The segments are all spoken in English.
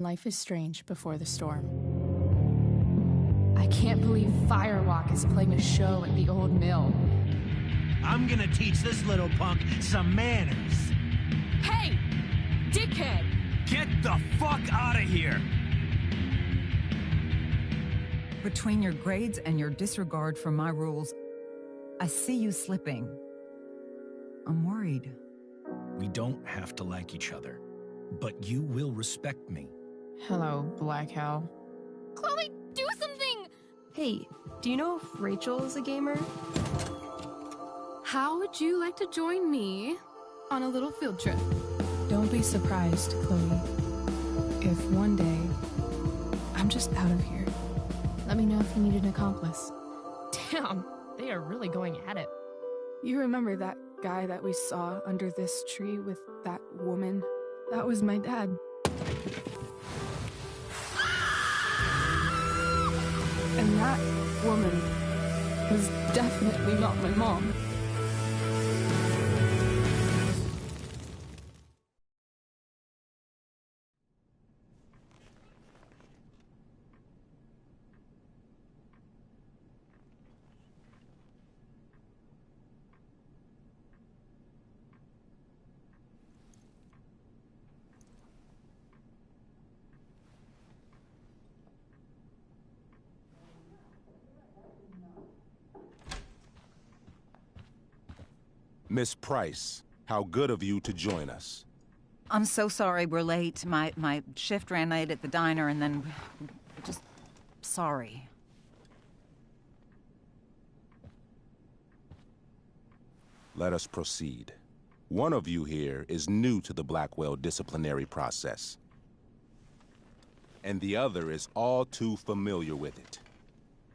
Life is strange before the storm. I can't believe Firewalk is playing a show at the old mill. I'm gonna teach this little punk some manners. Hey! Dickhead! Get the fuck out of here! Between your grades and your disregard for my rules, I see you slipping. I'm worried. We don't have to like each other, but you will respect me. Hello, Black Hell. Chloe, do something! Hey, do you know if Rachel is a gamer? How would you like to join me on a little field trip? Don't be surprised, Chloe, if one day I'm just out of here. Let me know if you need an accomplice. Damn, they are really going at it. You remember that guy that we saw under this tree with that woman? That was my dad. And that woman was definitely not my mom. Miss Price, how good of you to join us. I'm so sorry we're late. My shift ran late at the diner and then... just... sorry. Let us proceed. One of you here is new to the Blackwell disciplinary process, and the other is all too familiar with it.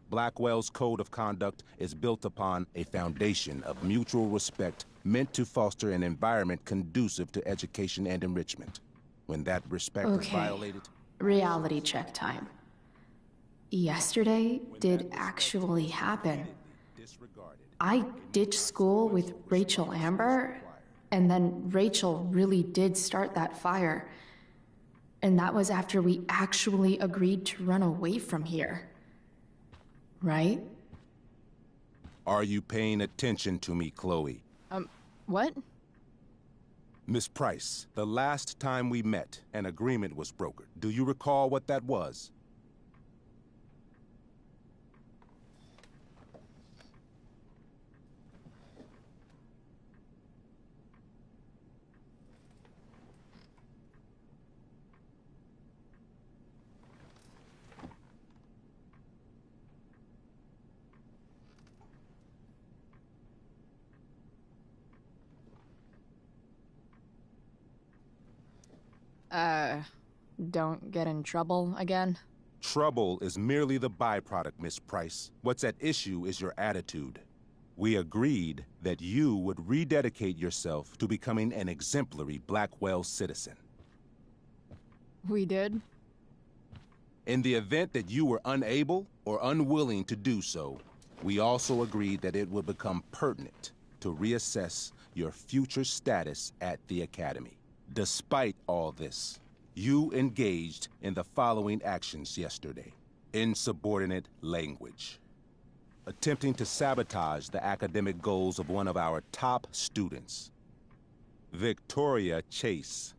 Blackwell's code of conduct is built upon a foundation of mutual respect meant to foster an environment conducive to education and enrichment. When that respect is violated... Reality check time. Yesterday did actually happen. I ditched school with Rachel Amber, and then Rachel really did start that fire. And that was after we actually agreed to run away from here. Right? Are you paying attention to me, Chloe? What? Miss Price, the last time we met, an agreement was brokered. Do you recall what that was? Don't get in trouble again? Trouble is merely the byproduct, Miss Price. What's at issue is your attitude. We agreed that you would rededicate yourself to becoming an exemplary Blackwell citizen. We did? In the event that you were unable or unwilling to do so, we also agreed that it would become pertinent to reassess your future status at the Academy. Despite all this, you engaged in the following actions yesterday. Insubordinate language. Attempting to sabotage the academic goals of one of our top students, Victoria Chase.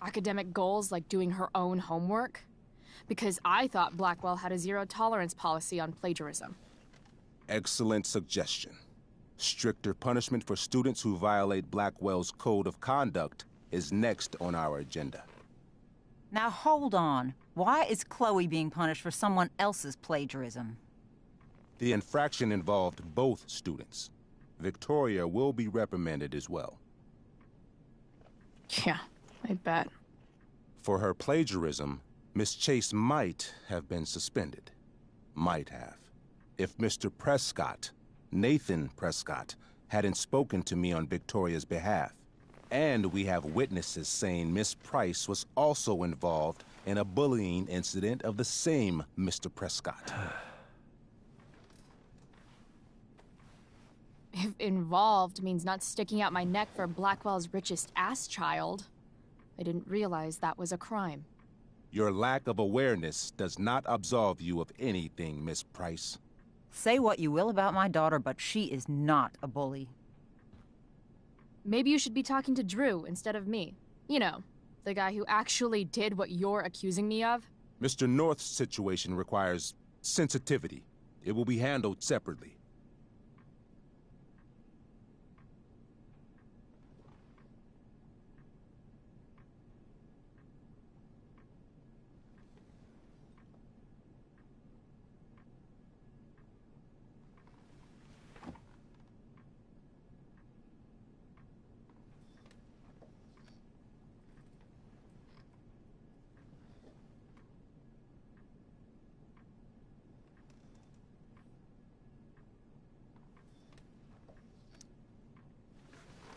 academic goals like doing her own homework? Because I thought Blackwell had a zero-tolerance policy on plagiarism. Excellent suggestion. Stricter punishment for students who violate Blackwell's code of conduct is next on our agenda. Now hold on. Why is Chloe being punished for someone else's plagiarism? The infraction involved both students. Victoria will be reprimanded as well. Yeah, I bet. For her plagiarism, Miss Chase might have been suspended. Might have. If Mr. Prescott, Nathan Prescott, hadn't spoken to me on Victoria's behalf. And we have witnesses saying Miss Price was also involved in a bullying incident of the same Mr. Prescott. If involved means not sticking out my neck for Blackwell's richest ass child, I didn't realize that was a crime. Your lack of awareness does not absolve you of anything, Miss Price. Say what you will about my daughter, but she is not a bully. Maybe you should be talking to Drew instead of me. You know, the guy who actually did what you're accusing me of. Mr. North's situation requires sensitivity. It will be handled separately.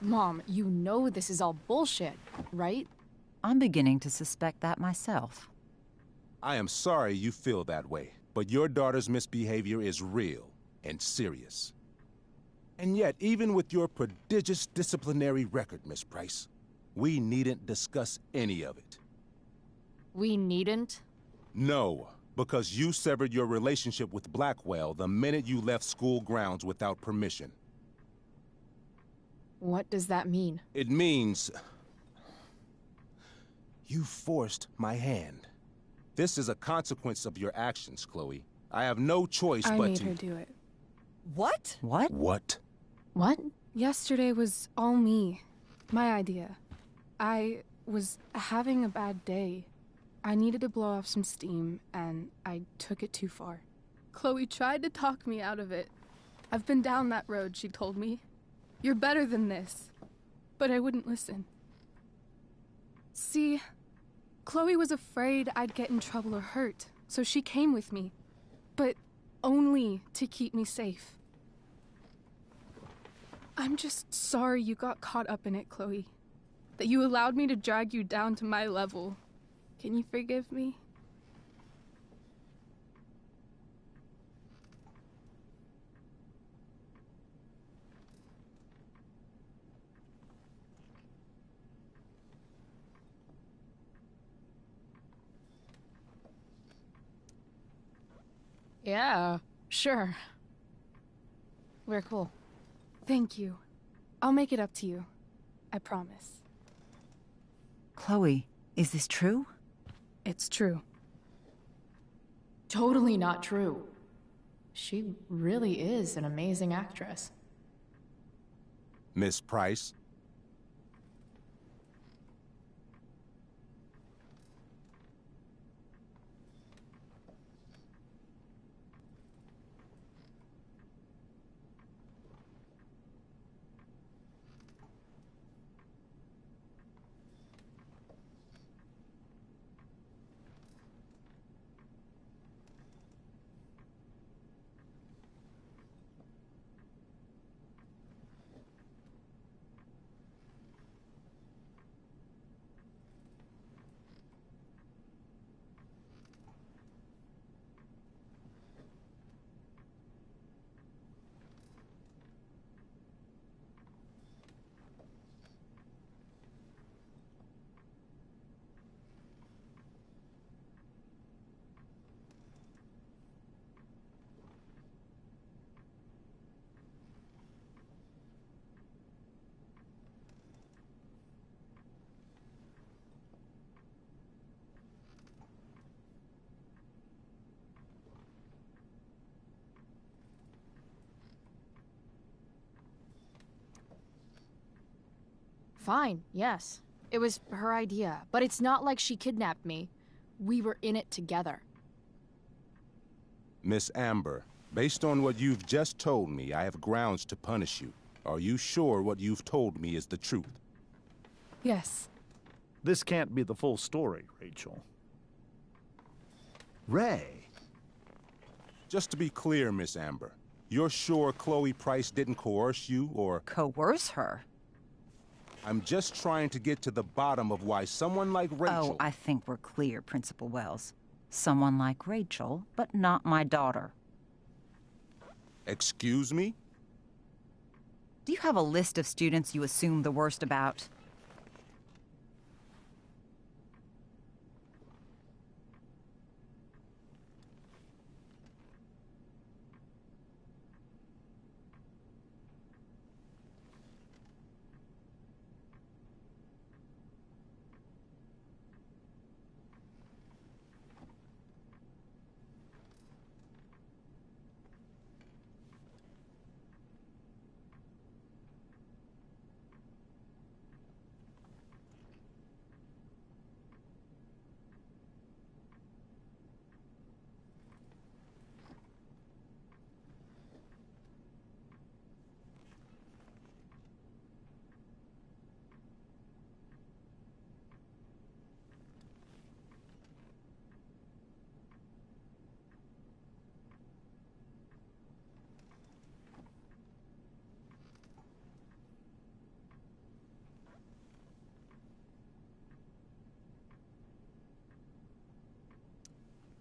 Mom, you know this is all bullshit, right? I'm beginning to suspect that myself. I am sorry you feel that way, but your daughter's misbehavior is real and serious. And yet, even with your prodigious disciplinary record, Miss Price, we needn't discuss any of it. We needn't? No, because you severed your relationship with Blackwell the minute you left school grounds without permission. What does that mean? It means you forced my hand. This is a consequence of your actions, Chloe. I have no choice I but made to... her do it. What? What? What? What? Yesterday was all me. My idea. I was having a bad day. I needed to blow off some steam, and I took it too far. Chloe tried to talk me out of it. I've been down that road, she told me. You're better than this. But I wouldn't listen. See, Chloe was afraid I'd get in trouble or hurt, so she came with me. But only to keep me safe. I'm just sorry you got caught up in it, Chloe. That you allowed me to drag you down to my level. Can you forgive me? Yeah, sure. We're cool. Thank you. I'll make it up to you. I promise. Chloe, is this true? It's true. Totally not true. She really is an amazing actress. Miss Price? Fine, yes. It was her idea, but it's not like she kidnapped me. We were in it together. Miss Amber, based on what you've just told me, I have grounds to punish you. Are you sure what you've told me is the truth? Yes. This can't be the full story, Rachel. Ray. Just to be clear, Miss Amber, you're sure Chloe Price didn't coerce you, or... Coerce her? I'm just trying to get to the bottom of why someone like Rachel... Oh, I think we're clear, Principal Wells. Someone like Rachel, but not my daughter. Excuse me? Do you have a list of students you assume the worst about?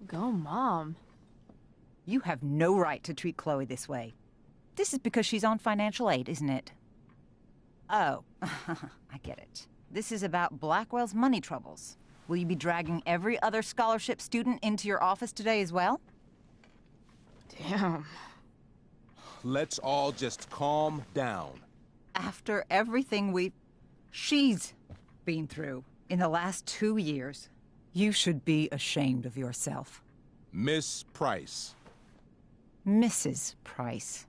Go, Mom. You have no right to treat Chloe this way. This is because she's on financial aid, isn't it? Oh, I get it. This is about Blackwell's money troubles. Will you be dragging every other scholarship student into your office today as well? Damn. Let's all just calm down. After everything she's been through in the last 2 years, you should be ashamed of yourself. Miss Price. Mrs. Price.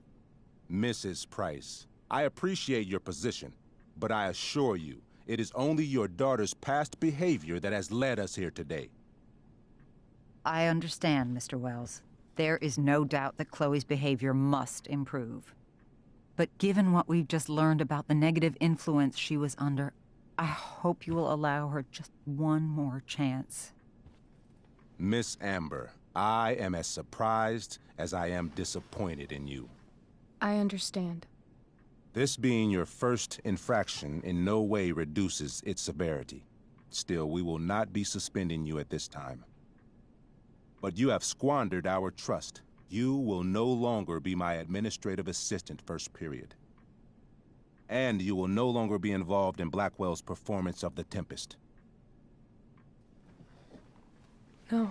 Mrs. Price, I appreciate your position, but I assure you, it is only your daughter's past behavior that has led us here today. I understand, Mr. Wells. There is no doubt that Chloe's behavior must improve. But given what we've just learned about the negative influence she was under, I hope you will allow her just one more chance. Miss Amber, I am as surprised as I am disappointed in you. I understand. This being your first infraction in no way reduces its severity. Still, we will not be suspending you at this time. But you have squandered our trust. You will no longer be my administrative assistant first period. And you will no longer be involved in Blackwell's performance of The Tempest. No.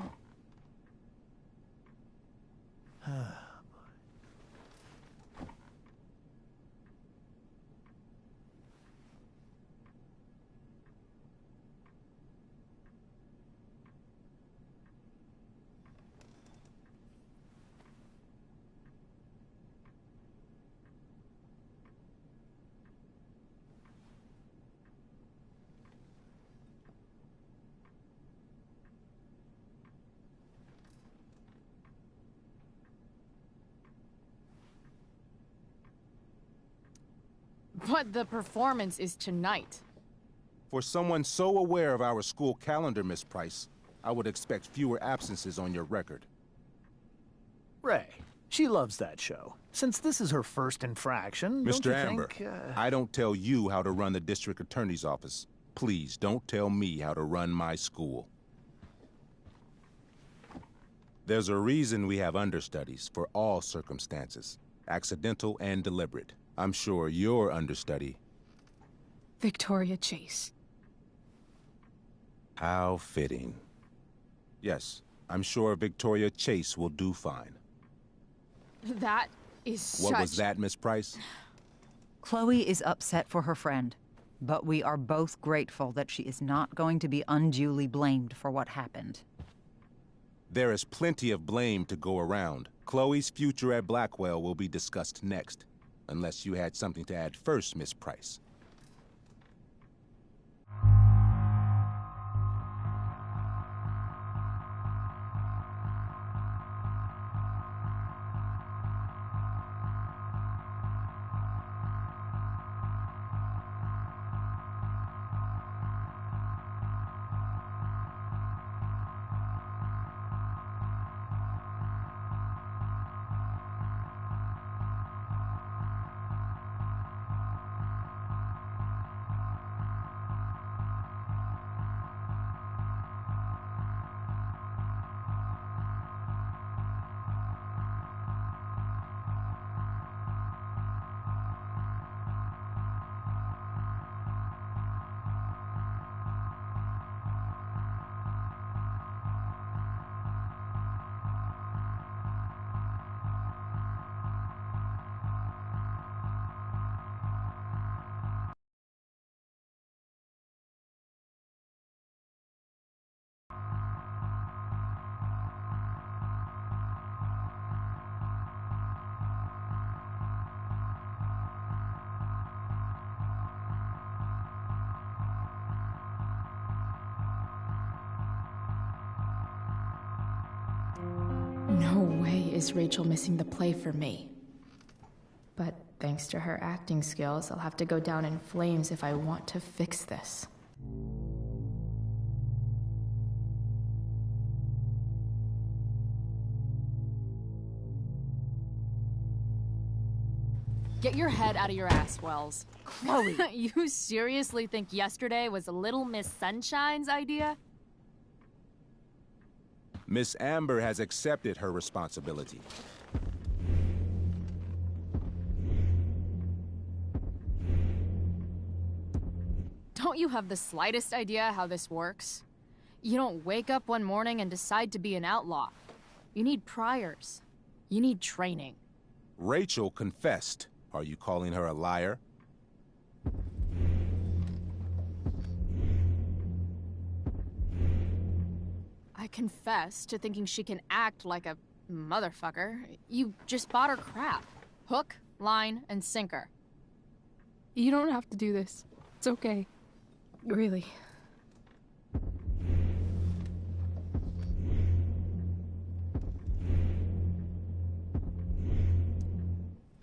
But the performance is tonight. For someone so aware of our school calendar, Miss Price, I would expect fewer absences on your record. Ray, she loves that show. Since this is her first infraction, don't Mr. you Amber, think, I don't tell you how to run the district attorney's office. Please don't tell me how to run my school. There's a reason we have understudies for all circumstances, accidental and deliberate. I'm sure your understudy... Victoria Chase. How fitting. Yes, I'm sure Victoria Chase will do fine. That is What was that, Miss Price? Chloe is upset for her friend, but we are both grateful that she is not going to be unduly blamed for what happened. There is plenty of blame to go around. Chloe's future at Blackwell will be discussed next. Unless you had something to add first, Miss Price. No way is Rachel missing the play for me. But thanks to her acting skills, I'll have to go down in flames if I want to fix this. Get your head out of your ass, Wells. Chloe! You seriously think yesterday was Little Miss Sunshine's idea? Miss Amber has accepted her responsibility. Don't you have the slightest idea how this works? You don't wake up one morning and decide to be an outlaw. You need priors. You need training. Rachel confessed. Are you calling her a liar? I confess to thinking she can act like a motherfucker. You just bought her crap. Hook, line, and sinker. You don't have to do this. It's okay. Really.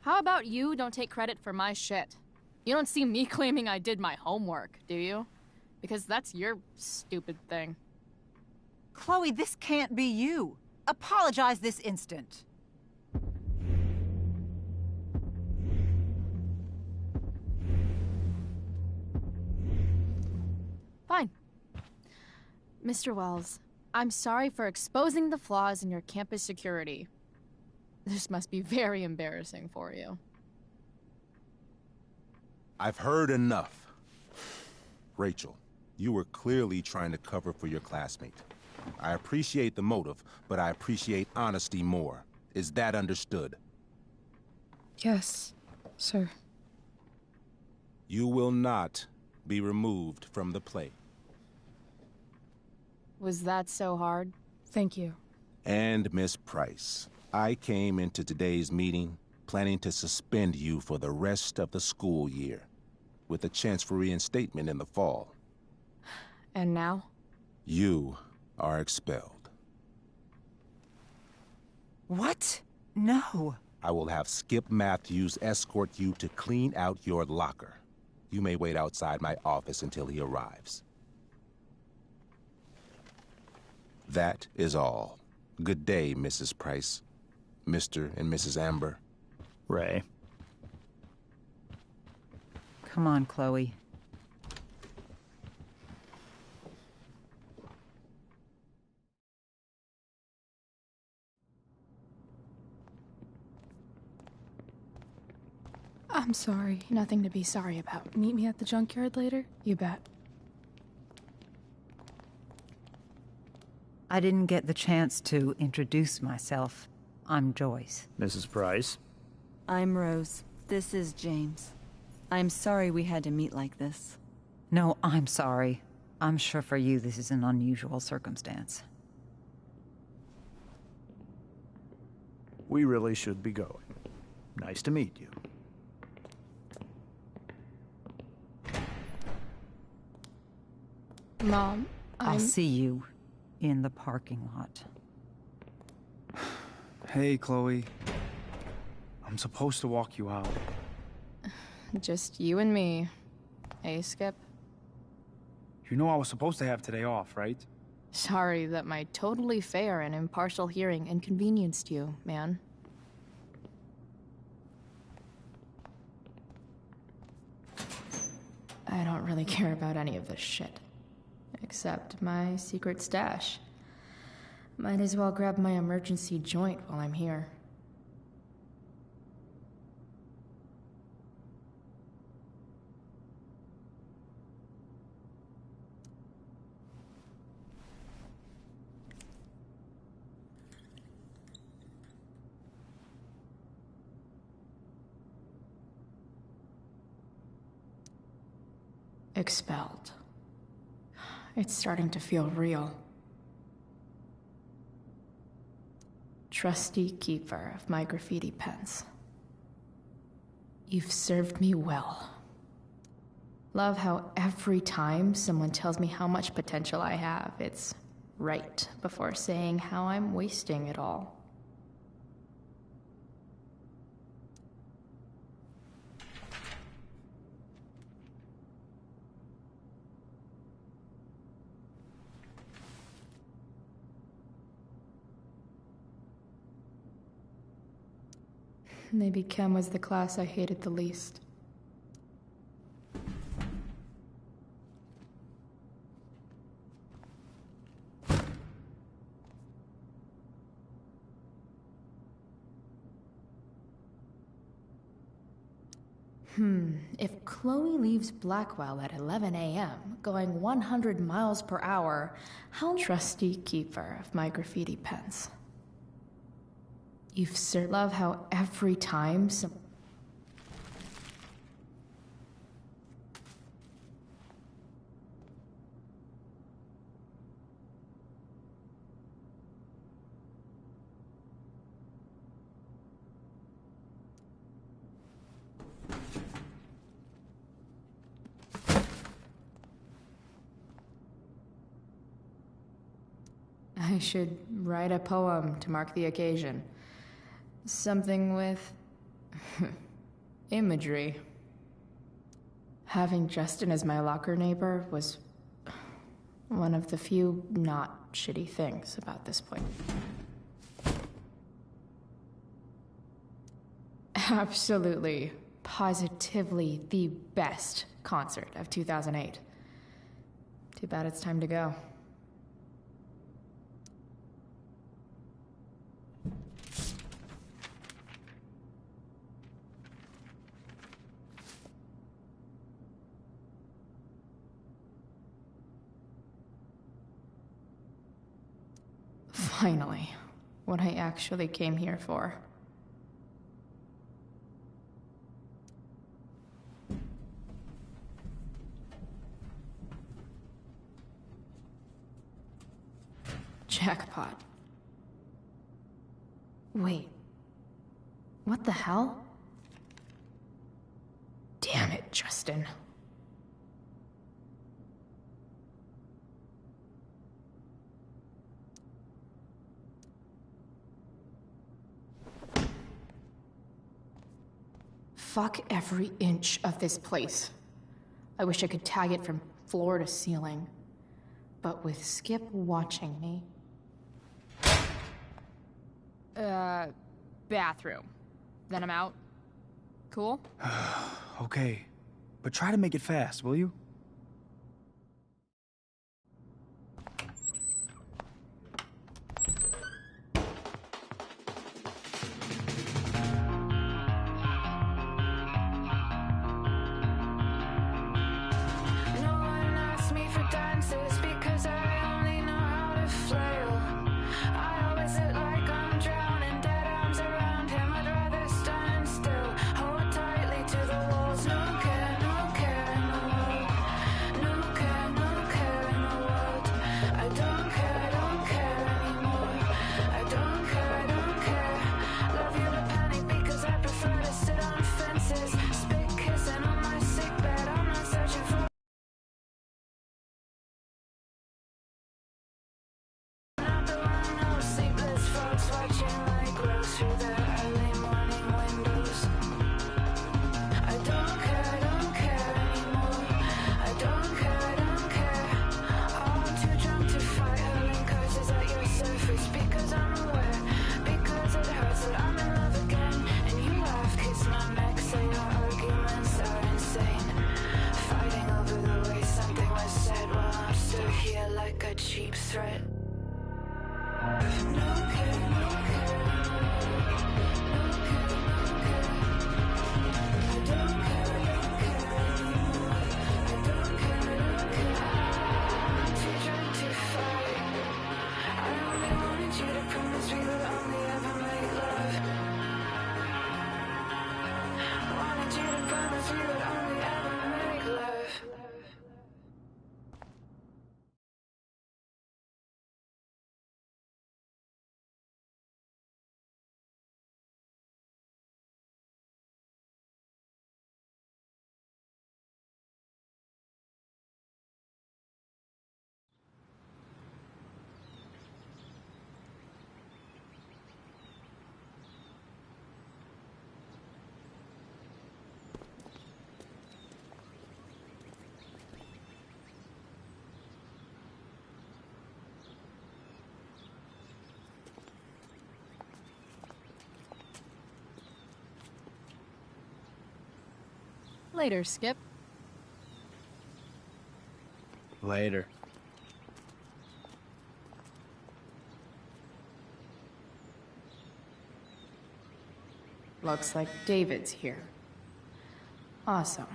How about you don't take credit for my shit? You don't see me claiming I did my homework, do you? Because that's your stupid thing. Chloe, this can't be you. Apologize this instant. Fine. Mr. Wells, I'm sorry for exposing the flaws in your campus security. This must be very embarrassing for you. I've heard enough. Rachel, you were clearly trying to cover for your classmate. I appreciate the motive, but I appreciate honesty more. Is that understood? Yes, sir. You will not be removed from the play. Was that so hard? Thank you. And Miss Price, I came into today's meeting planning to suspend you for the rest of the school year, with a chance for reinstatement in the fall. And now? You are expelled. What? No. I will have Skip Matthews escort you to clean out your locker. You may wait outside my office until he arrives. That is all. Good day, Mrs. Price. Mr. and Mrs. Amber. Ray. Come on, Chloe. I'm sorry. Nothing to be sorry about. Meet me at the junkyard later? You bet. I didn't get the chance to introduce myself. I'm Joyce. Mrs. Price. I'm Rose. This is James. I'm sorry we had to meet like this. No, I'm sorry. I'm sure for you this is an unusual circumstance. We really should be going. Nice to meet you. Mom, I'll see you in the parking lot. Hey, Chloe. I'm supposed to walk you out. Just you and me. Hey, Skip. You know I was supposed to have today off, right? Sorry that my totally fair and impartial hearing inconvenienced you, man. I don't really care about any of this shit. Except my secret stash. Might as well grab my emergency joint while I'm here. Expelled. It's starting to feel real. Trusty keeper of my graffiti pens. You've served me well. Love how every time someone tells me how much potential I have, it's right before saying how I'm wasting it all. Maybe Chem was the class I hated the least. If Chloe leaves Blackwell at 11 a.m., going 100 miles per hour, how trusty keeper of my graffiti pens. You've certainly love how every time some... I should write a poem to mark the occasion. Something with imagery. Having Justin as my locker neighbor was one of the few not shitty things about this point. Absolutely, positively the best concert of 2008. Too bad it's time to go. Finally, what I actually came here for. Jackpot. Wait. What the hell? Damn it, Justin. Fuck every inch of this place. I wish I could tag it from floor to ceiling. But with Skip watching me... Bathroom. Then I'm out. Cool? Okay, but try to make it fast, will you? Later, Skip. Later. Looks like David's here. Awesome.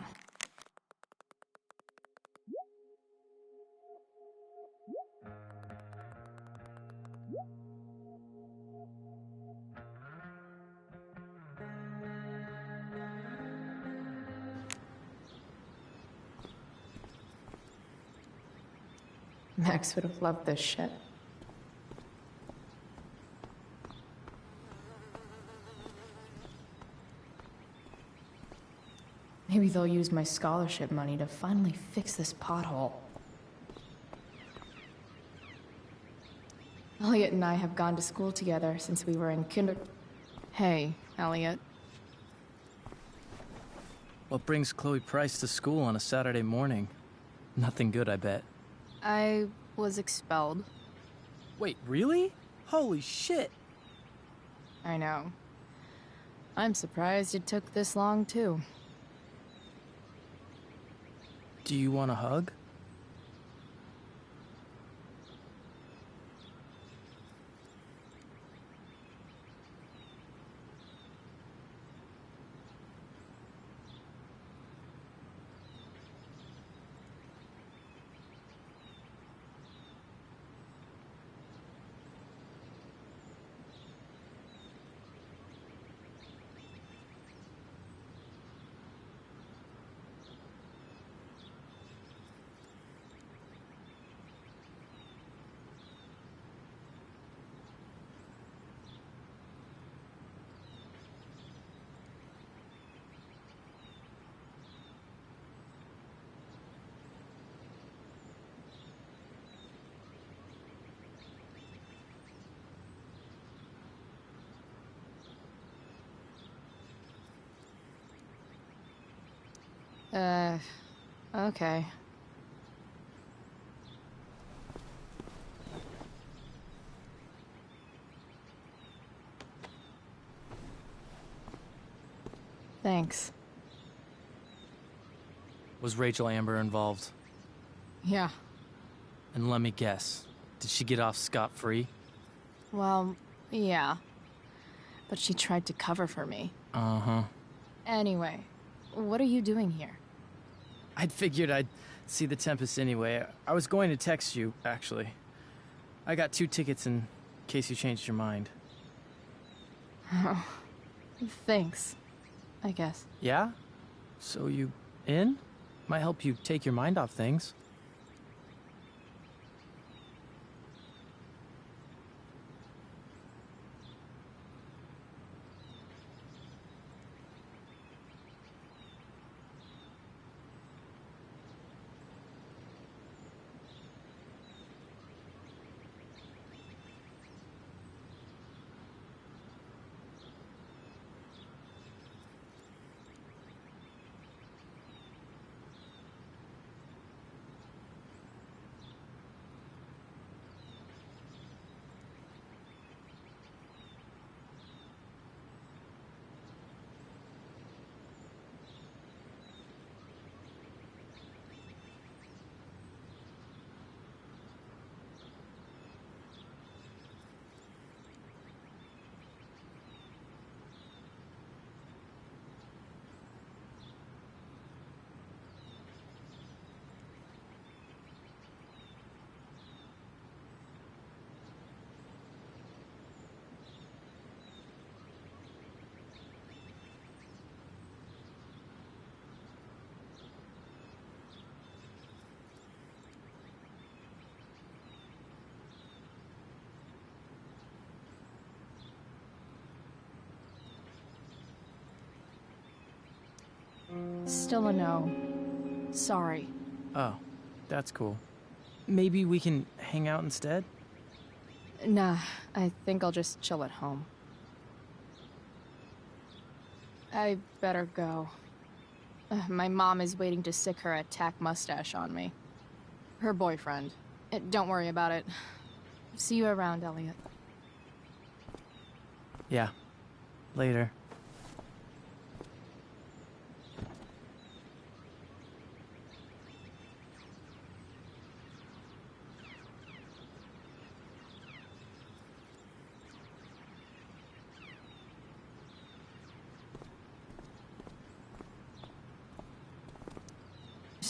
Max would have loved this shit. Maybe they'll use my scholarship money to finally fix this pothole. Elliot and I have gone to school together since we were in Hey, Elliot. What brings Chloe Price to school on a Saturday morning? Nothing good, I bet. I was expelled. Wait, really? Holy shit! I know. I'm surprised it took this long, too. Do you want a hug? Okay. Thanks. Was Rachel Amber involved? Yeah. And let me guess, did she get off scot-free? Well, yeah. But she tried to cover for me. Uh-huh. Anyway, what are you doing here? I'd figured I'd see the Tempest anyway. I was going to text you, actually. I got 2 tickets in case you changed your mind. Oh, thanks, I guess. Yeah? So you in? Might help you take your mind off things. Still a no. Sorry. Oh, that's cool. Maybe we can hang out instead? Nah, I think I'll just chill at home. I better go. My mom is waiting to sick her attack mustache on me. Her boyfriend. Don't worry about it. See you around, Elliot. Yeah. Later.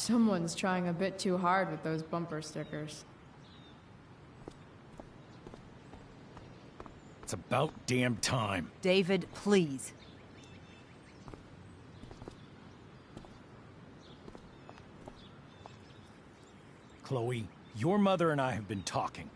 Someone's trying a bit too hard with those bumper stickers. It's about damn time. David, please. Chloe, your mother and I have been talking.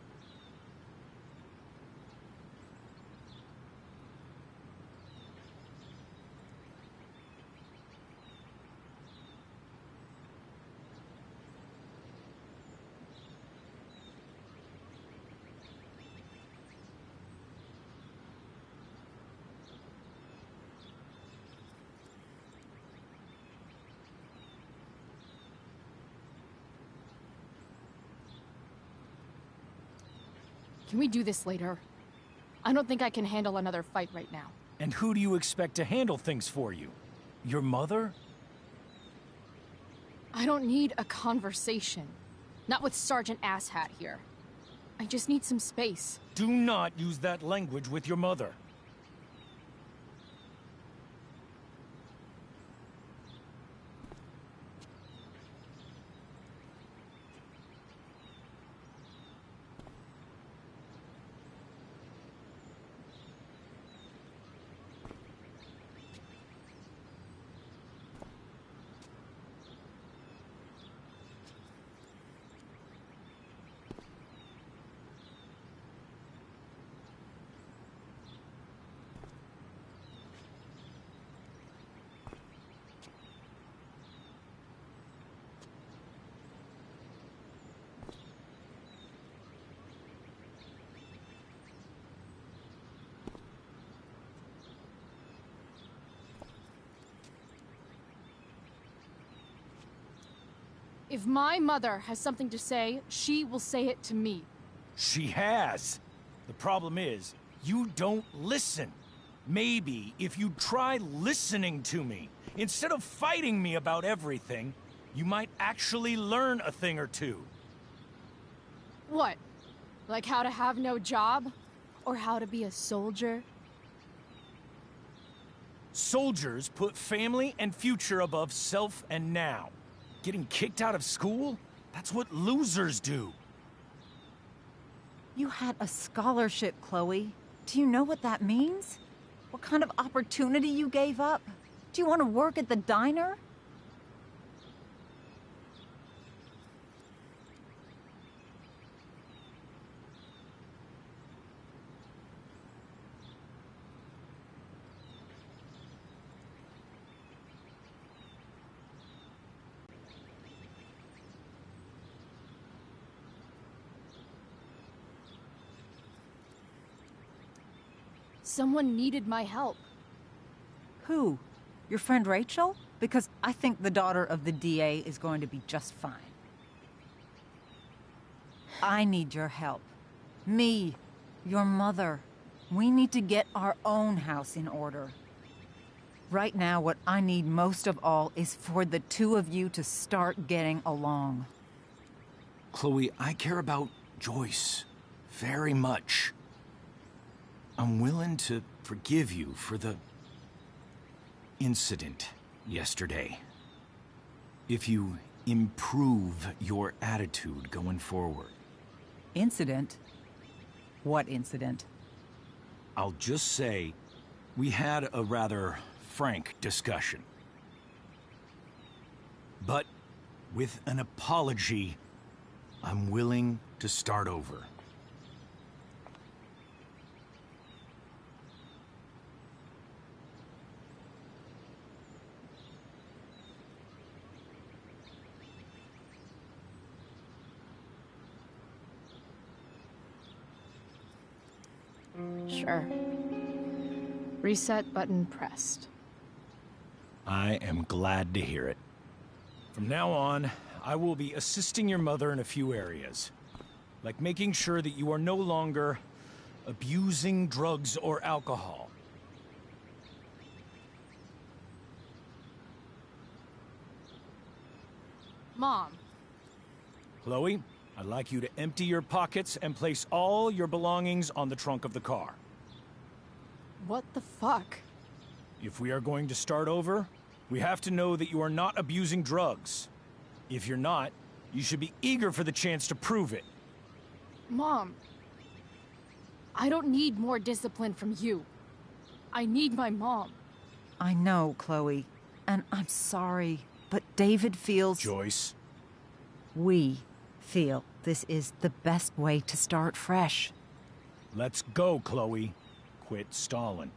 Can we do this later? I don't think I can handle another fight right now. And who do you expect to handle things for you? Your mother? I don't need a conversation. Not with Sergeant Asshat here. I just need some space. Do not use that language with your mother. If my mother has something to say, she will say it to me. She has. The problem is, you don't listen. Maybe if you try listening to me, instead of fighting me about everything, you might actually learn a thing or two. What? Like how to have no job? Or how to be a soldier? Soldiers put family and future above self and now. Getting kicked out of school? That's what losers do. You had a scholarship, Chloe. Do you know what that means? What kind of opportunity you gave up? Do you want to work at the diner? Someone needed my help. Who? Your friend Rachel? Because I think the daughter of the DA is going to be just fine. I need your help. Me, your mother. We need to get our own house in order. Right now, what I need most of all is for the two of you to start getting along. Chloe, I care about Joyce very much. I'm willing to forgive you for the incident yesterday. If you improve your attitude going forward. Incident? What incident? I'll just say, we had a rather frank discussion. But with an apology, I'm willing to start over. Sure. Reset button pressed. I am glad to hear it. From now on, I will be assisting your mother in a few areas. Like making sure that you are no longer abusing drugs or alcohol. Mom. Chloe, I'd like you to empty your pockets and place all your belongings on the trunk of the car. What the fuck? If we are going to start over, we have to know that you are not abusing drugs. If you're not, you should be eager for the chance to prove it. Mom, I don't need more discipline from you. I need my mom. I know, Chloe, and I'm sorry, but David feels... Joyce. We feel this is the best way to start fresh. Let's go, Chloe. Quit stalling.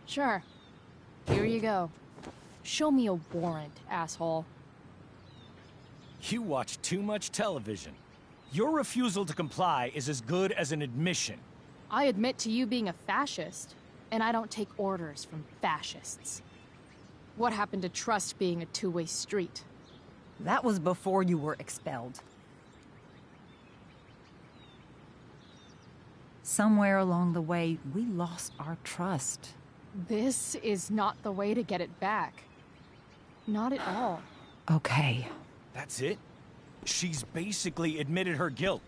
Sure. Here you go. Show me a warrant, asshole. You watch too much television. Your refusal to comply is as good as an admission. I admit to you being a fascist, and I don't take orders from fascists. What happened to trust being a two-way street? That was before you were expelled. Somewhere along the way, we lost our trust. This is not the way to get it back. Not at all. Okay. That's it? She's basically admitted her guilt,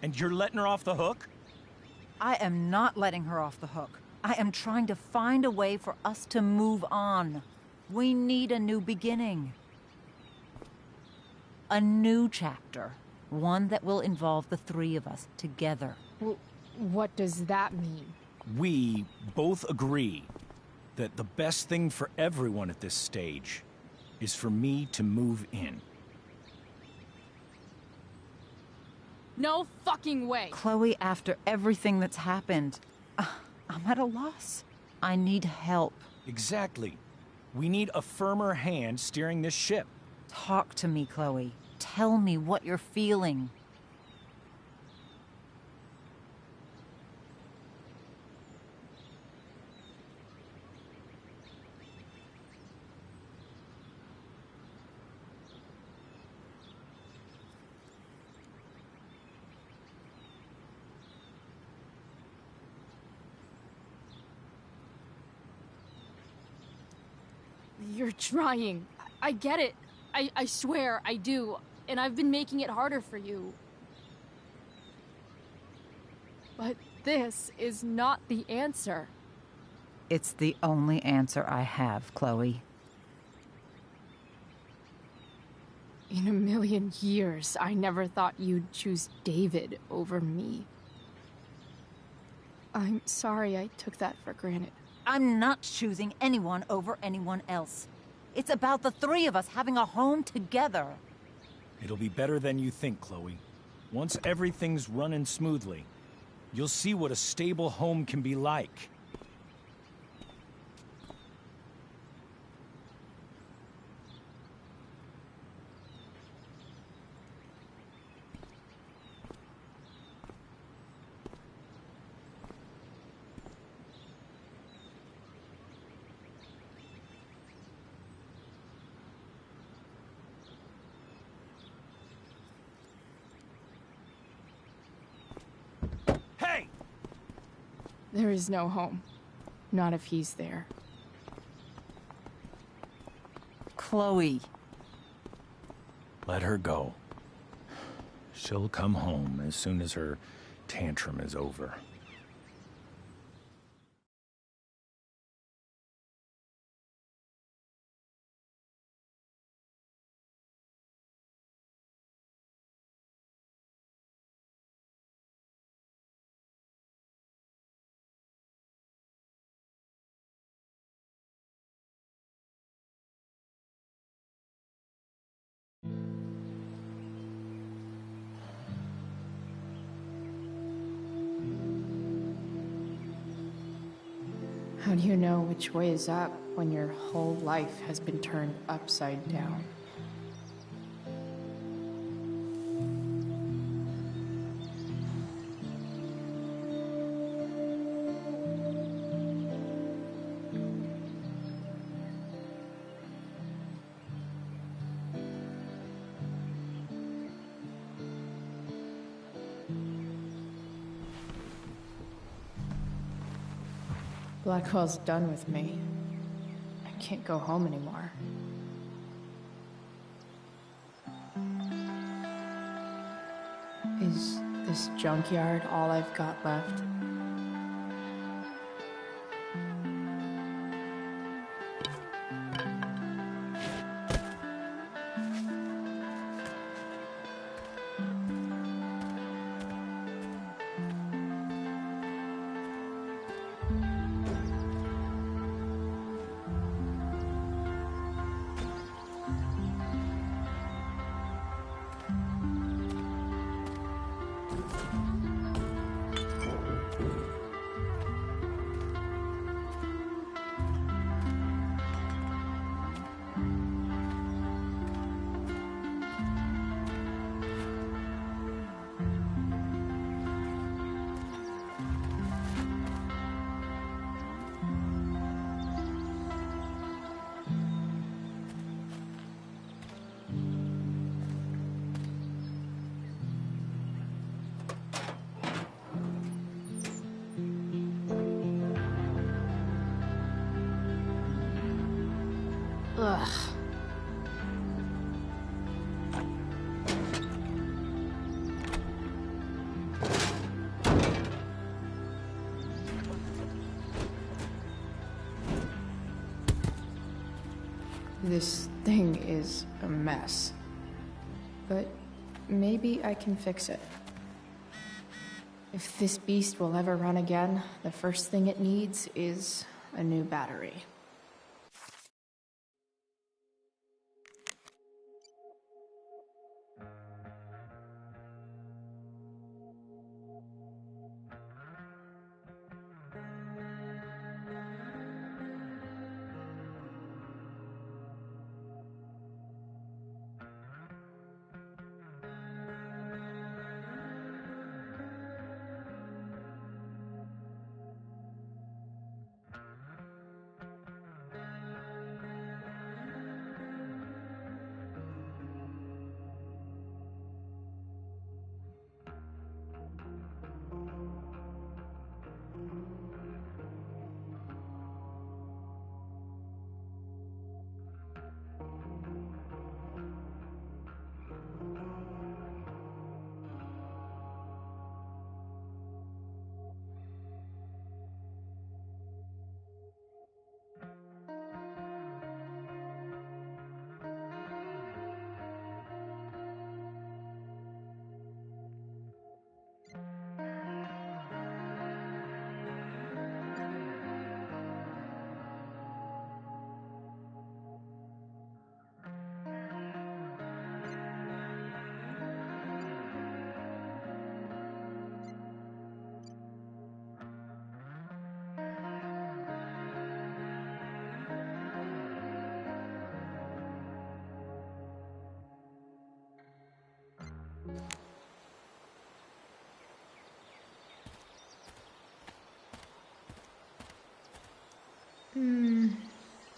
and you're letting her off the hook? I am not letting her off the hook. I am trying to find a way for us to move on. We need a new beginning. A new chapter. One that will involve the three of us together. What does that mean? We both agree that the best thing for everyone at this stage is for me to move in. No fucking way! Chloe, after everything that's happened, I'm at a loss. I need help. Exactly. We need a firmer hand steering this ship. Talk to me, Chloe. Tell me what you're feeling. You're trying. I get it. I swear, I do. And I've been making it harder for you. But this is not the answer. It's the only answer I have, Chloe. In a million years, I never thought you'd choose David over me. I'm sorry I took that for granted. I'm not choosing anyone over anyone else. It's about the three of us having a home together. It'll be better than you think, Chloe. Once everything's running smoothly, you'll see what a stable home can be like. There is no home. Not if he's there. Chloe. Let her go. She'll come home as soon as her tantrum is over. How do you know which way is up when your whole life has been turned upside down? Blackwell's done with me. I can't go home anymore. Is this junkyard all I've got left? Ugh. This thing is a mess. But maybe I can fix it. If this beast will ever run again, the first thing it needs is a new battery.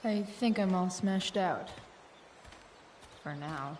I think I'm all smashed out. For now.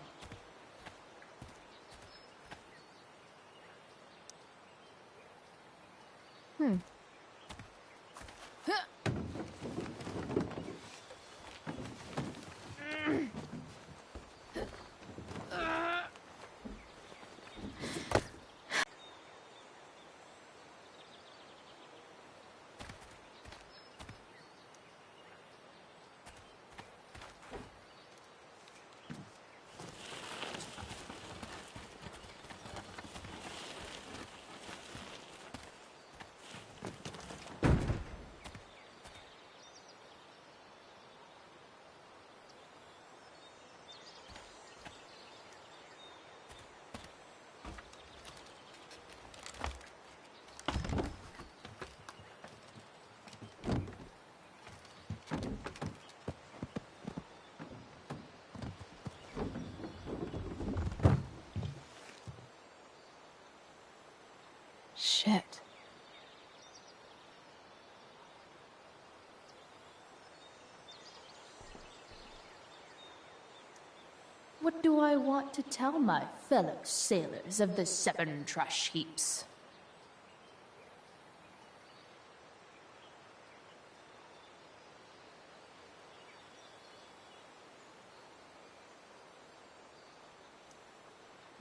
Shit. What do I want to tell my fellow sailors of the 7 trash heaps?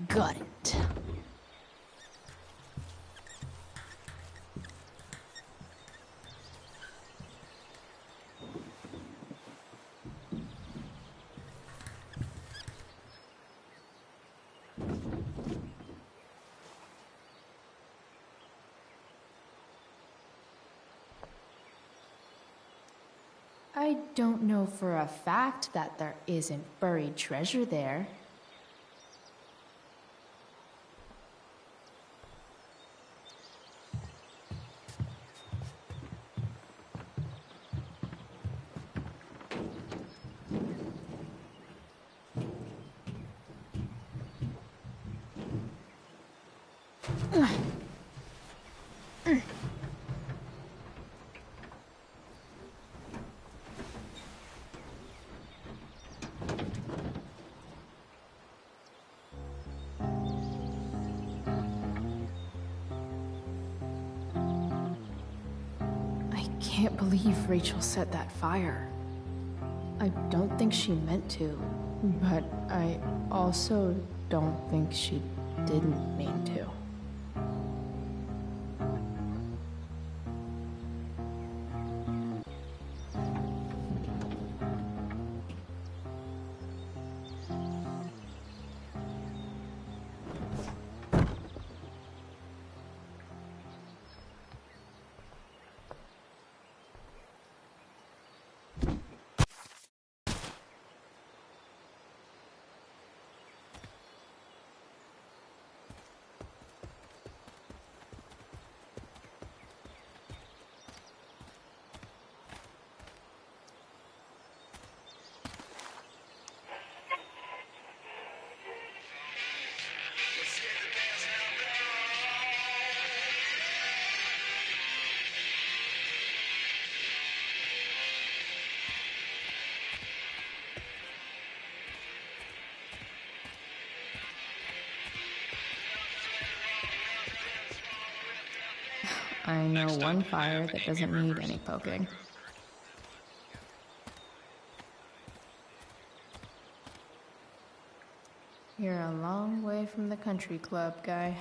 Got it. I don't know for a fact that there isn't buried treasure there. I can't believe Rachel set that fire. I don't think she meant to, but I also don't think she didn't mean to. I know one fire that doesn't need any poking. You're a long way from the country club, guy.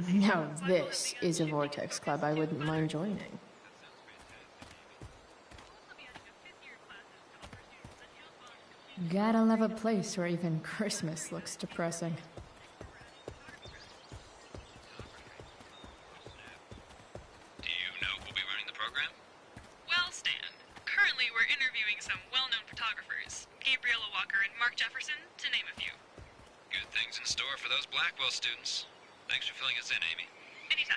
Now this is a Vortex club I wouldn't mind joining. Gotta love a place where even Christmas looks depressing. Students. Thanks for filling us in, Amy. Anytime.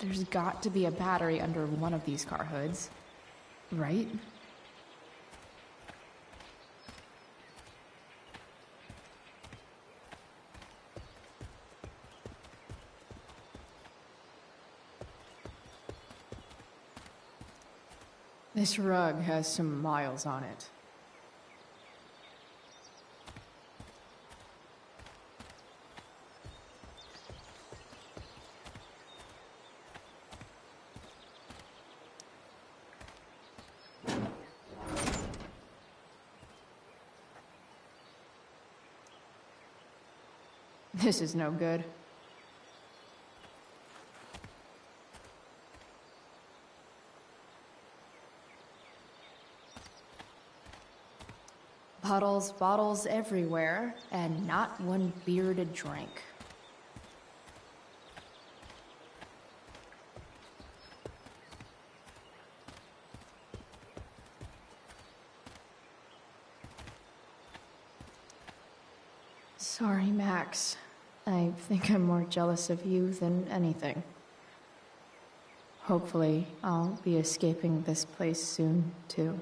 There's got to be a battery under one of these car hoods, right? This rug has some miles on it. This is no good. Bottles everywhere, and not one beer to drink. Sorry, Max. I think I'm more jealous of you than anything. Hopefully, I'll be escaping this place soon, too.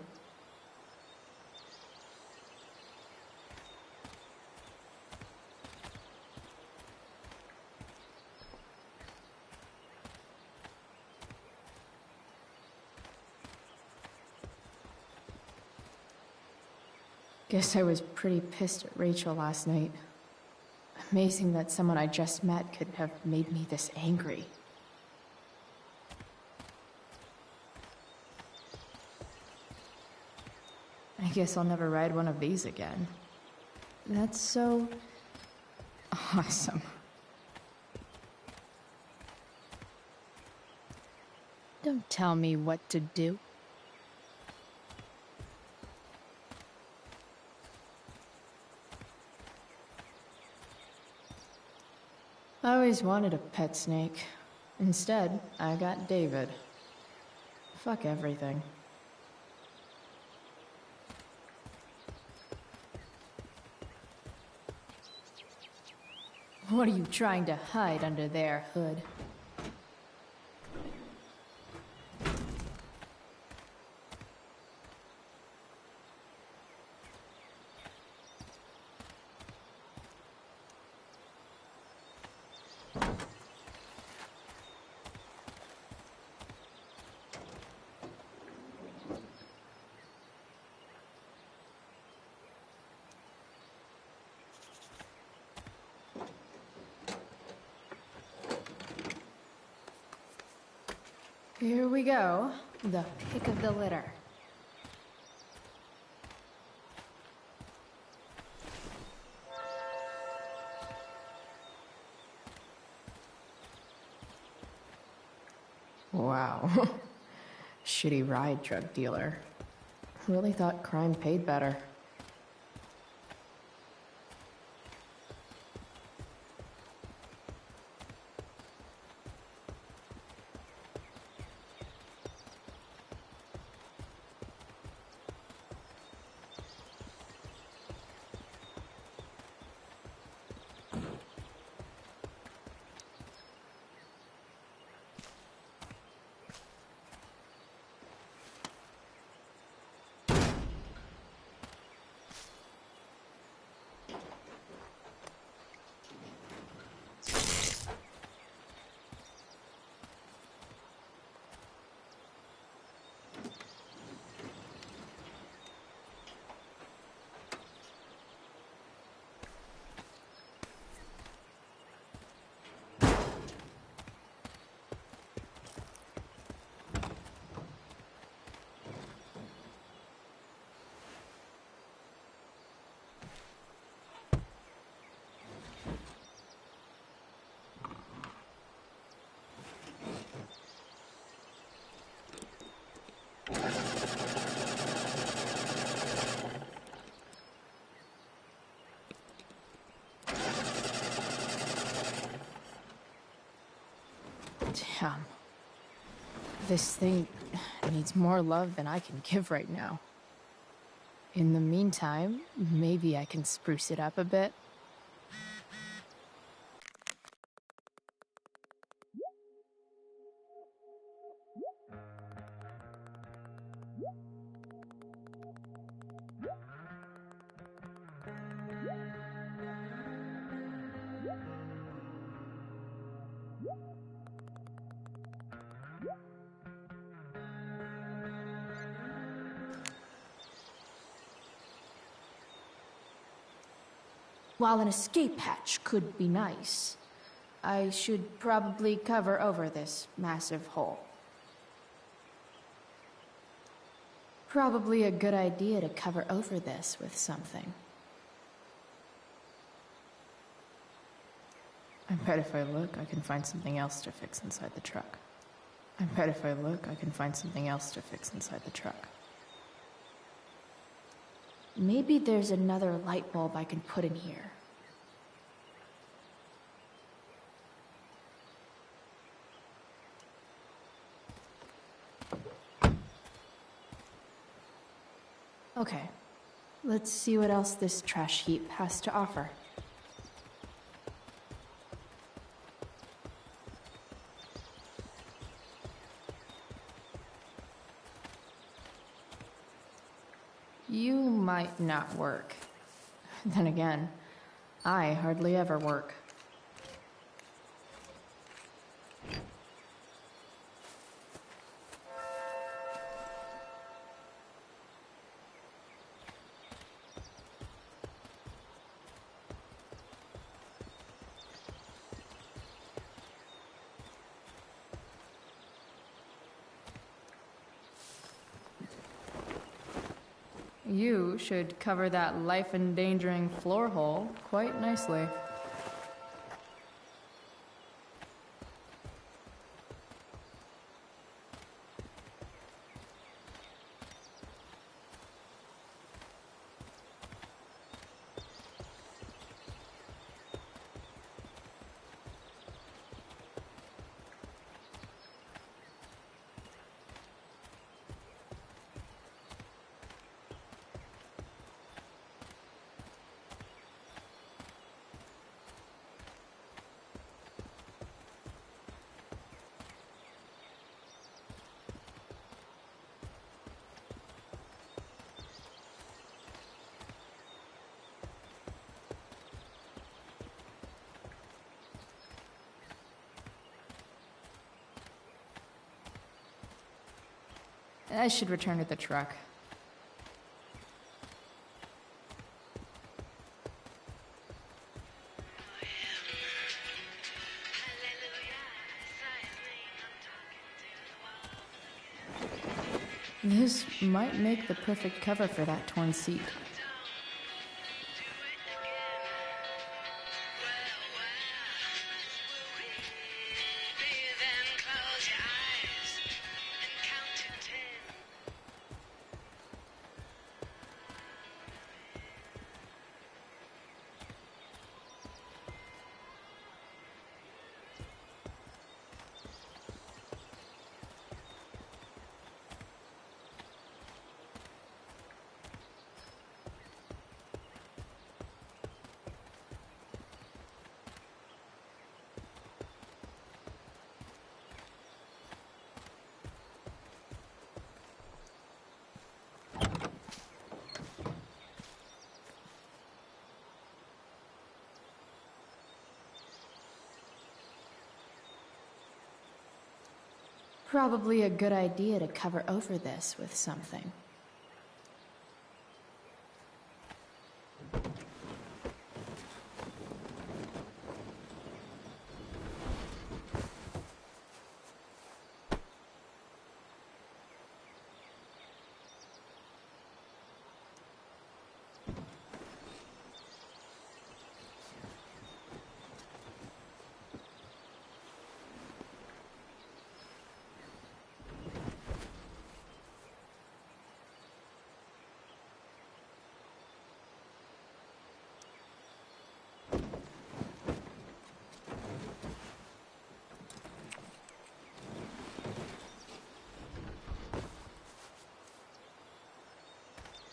Guess I was pretty pissed at Rachel last night. Amazing that someone I just met could have made me this angry. I guess I'll never ride one of these again. That's so... awesome. Don't tell me what to do. I always wanted a pet snake. Instead, I got David. Fuck everything. What are you trying to hide under there, Hood? Here we go. The pick of the litter. Wow. Shitty ride drug dealer. Really thought crime paid better. Damn. This thing needs more love than I can give right now. In the meantime, maybe I can spruce it up a bit. While an escape hatch could be nice, I should probably cover over this massive hole. Probably a good idea to cover over this with something. I bet if I look, I can find something else to fix inside the truck. I bet if I look, I can find something else to fix inside the truck. Maybe there's another light bulb I can put in here. Okay, let's see what else this trash heap has to offer. You might not work. Then again, I hardly ever work. You should cover that life-endangering floor hole quite nicely. I should return to the truck. This might make the perfect cover for that torn seat. Probably a good idea to cover over this with something.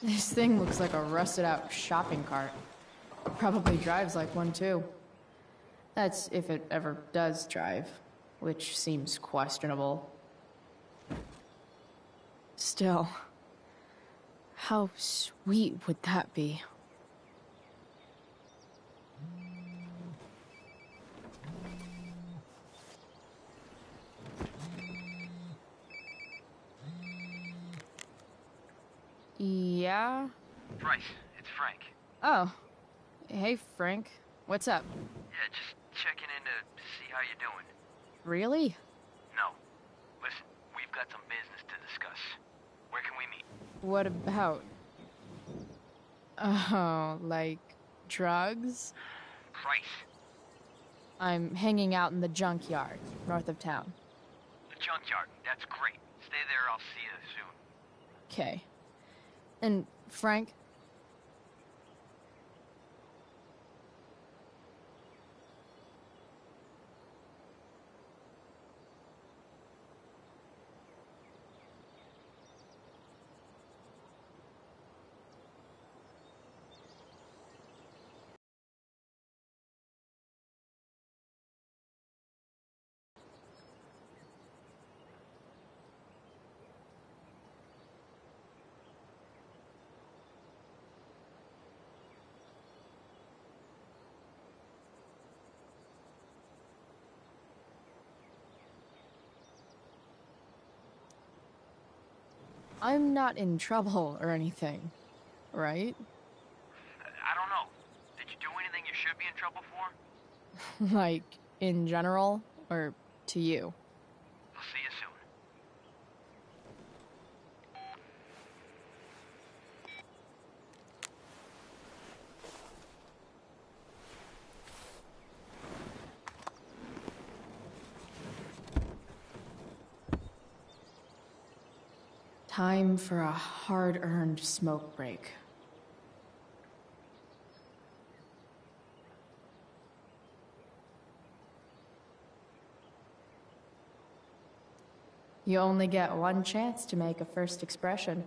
This thing looks like a rusted out shopping cart. Probably drives like one too. That's if it ever does drive, which seems questionable. Still, how sweet would that be? Yeah? Bryce, it's Frank. Oh. Hey, Frank. What's up? Yeah, just checking in to see how you're doing. Really? No. Listen, we've got some business to discuss. Where can we meet? What about? Oh, like drugs? Bryce. I'm hanging out in the junkyard, north of town. The junkyard. That's great. Stay there, I'll see you soon. Okay. And Frank? I'm not in trouble or anything, right? I don't know. Did you do anything you should be in trouble for? Like, in general, or to you? I'll see you soon. Time for a hard-earned smoke break. You only get one chance to make a first expression.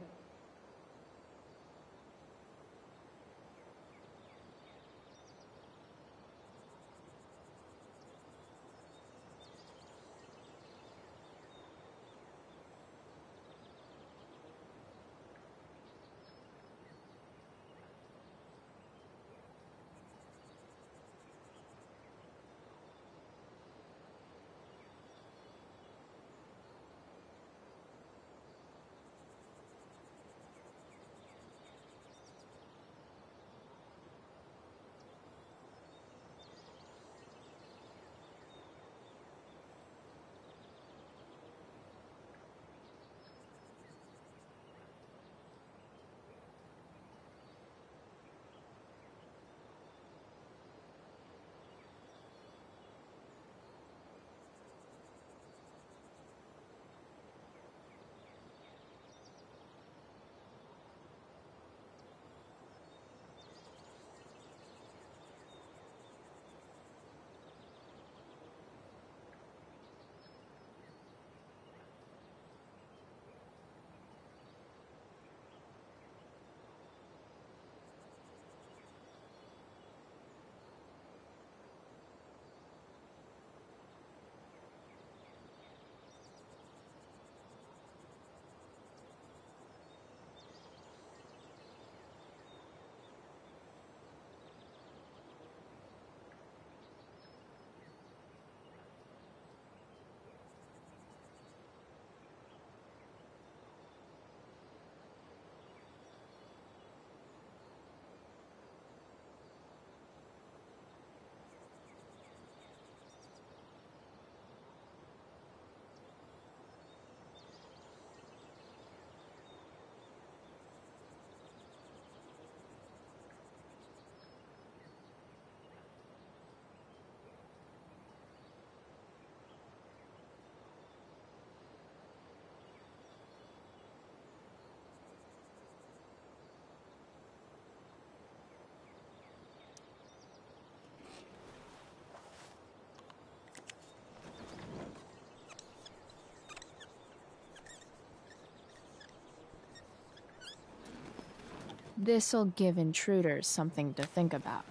This'll give intruders something to think about.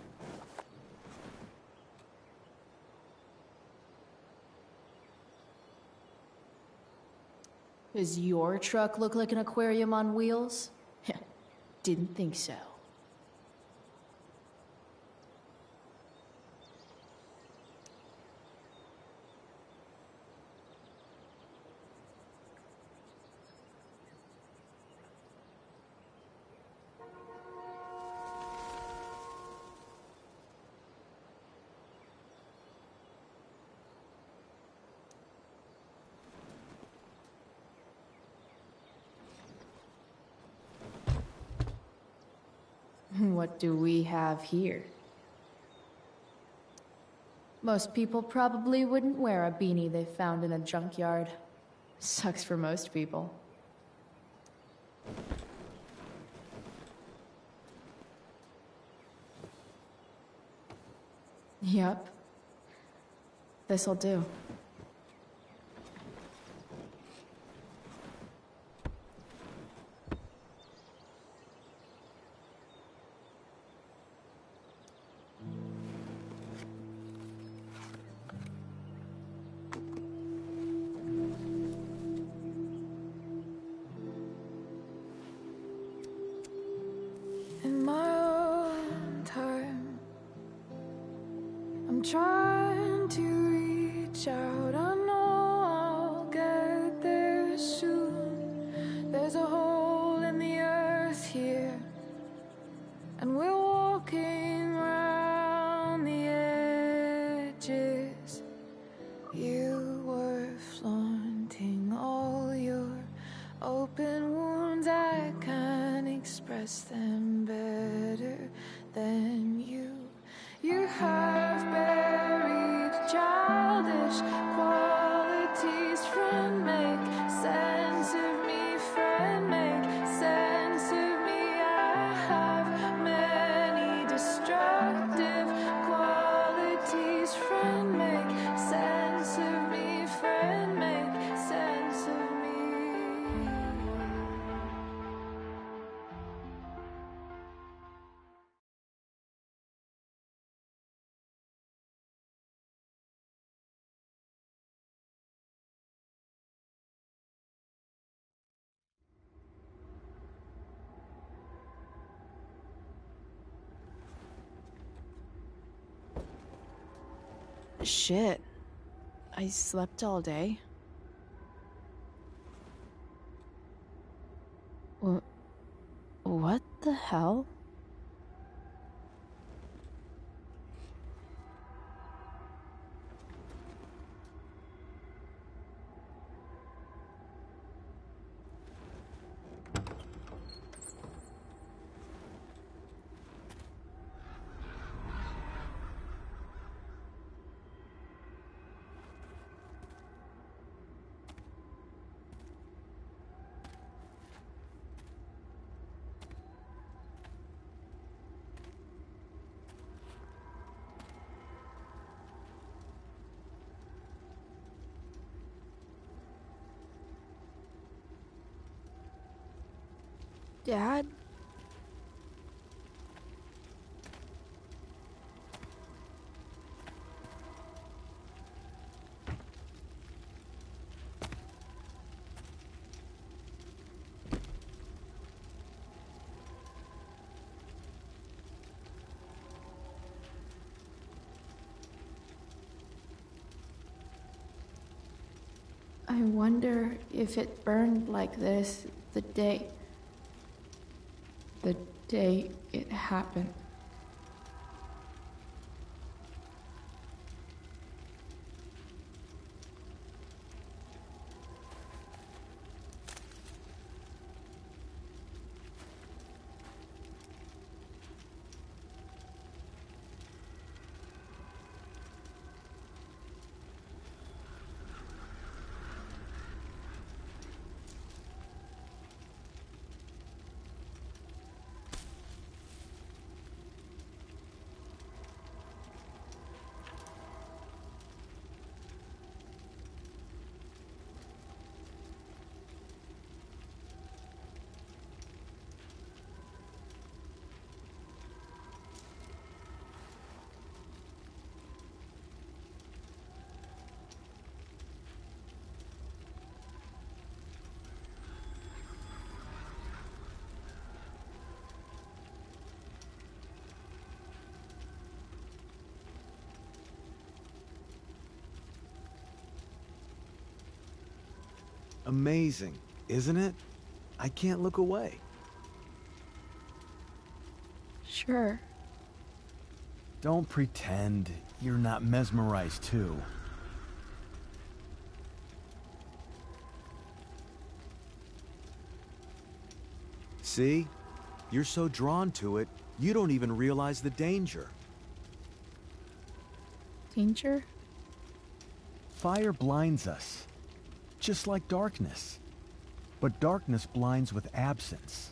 Does your truck look like an aquarium on wheels? Didn't think so. What do we have here? Most people probably wouldn't wear a beanie they found in a junkyard. Sucks for most people. Yep. This'll do. In my own time, I'm trying to reach out. less than better than you. You have buried childish qualities. Friend, make sense of me. Friend, make sense of me. I have many destructive qualities. Friend, make sense of me. Friend, make sense of me. Shit. I slept all day. What the hell? Dad? I wonder if it burned like this the day it happened. Amazing, isn't it? I can't look away. Sure. Don't pretend you're not mesmerized too. See? You're so drawn to it, you don't even realize the danger. Danger? Fire blinds us, just like darkness. But darkness blinds with absence,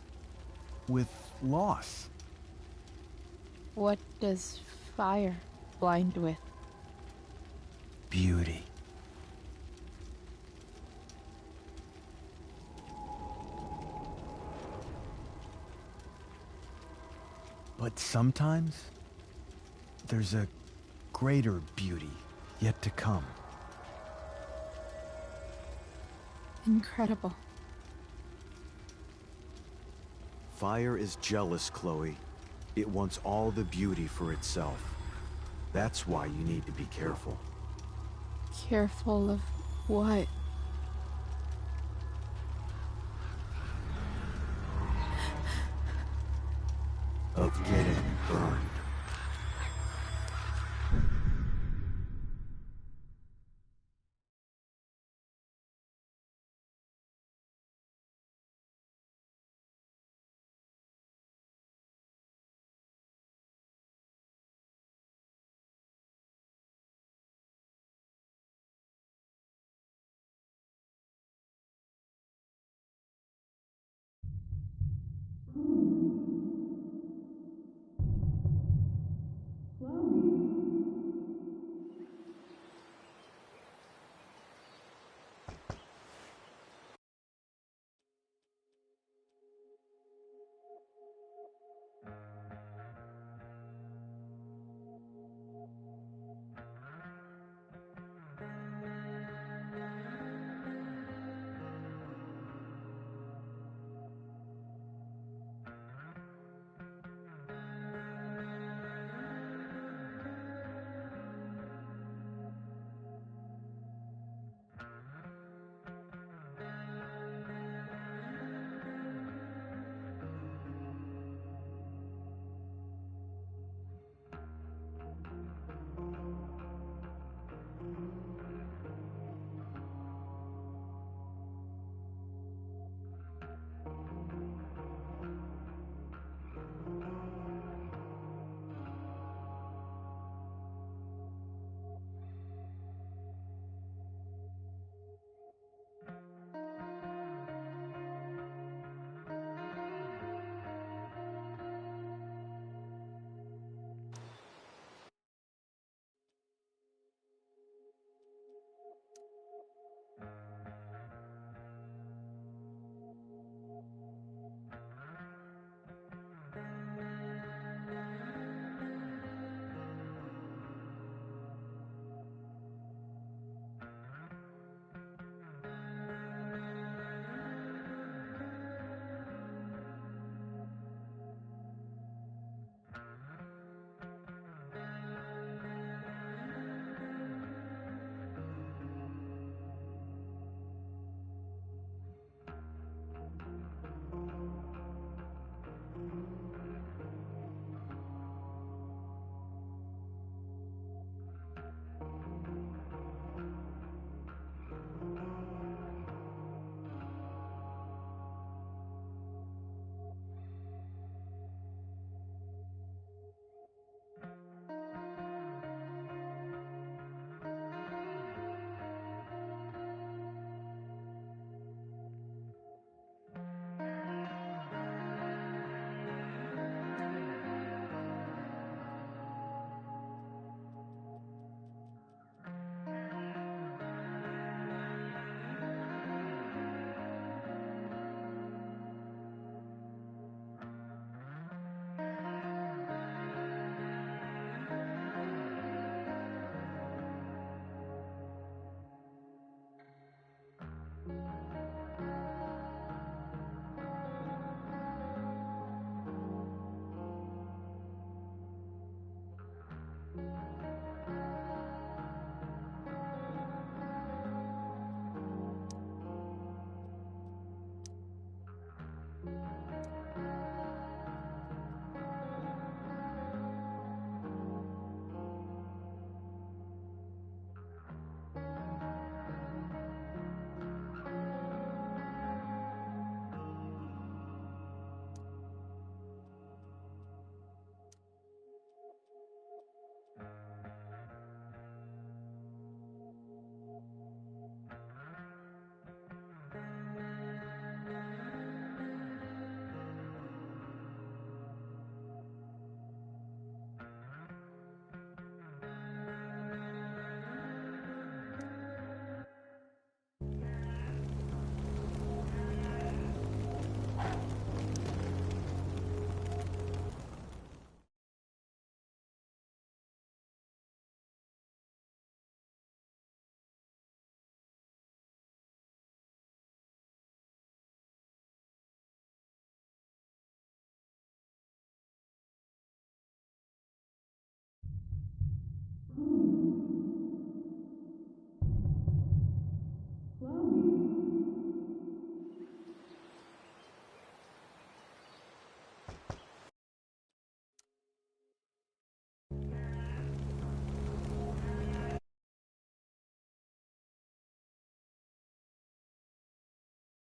with loss. What does fire blind with? Beauty. But sometimes, there's a greater beauty yet to come. Incredible. Fire is jealous, Chloe. It wants all the beauty for itself. That's why you need to be careful. Careful of what? Of getting burned.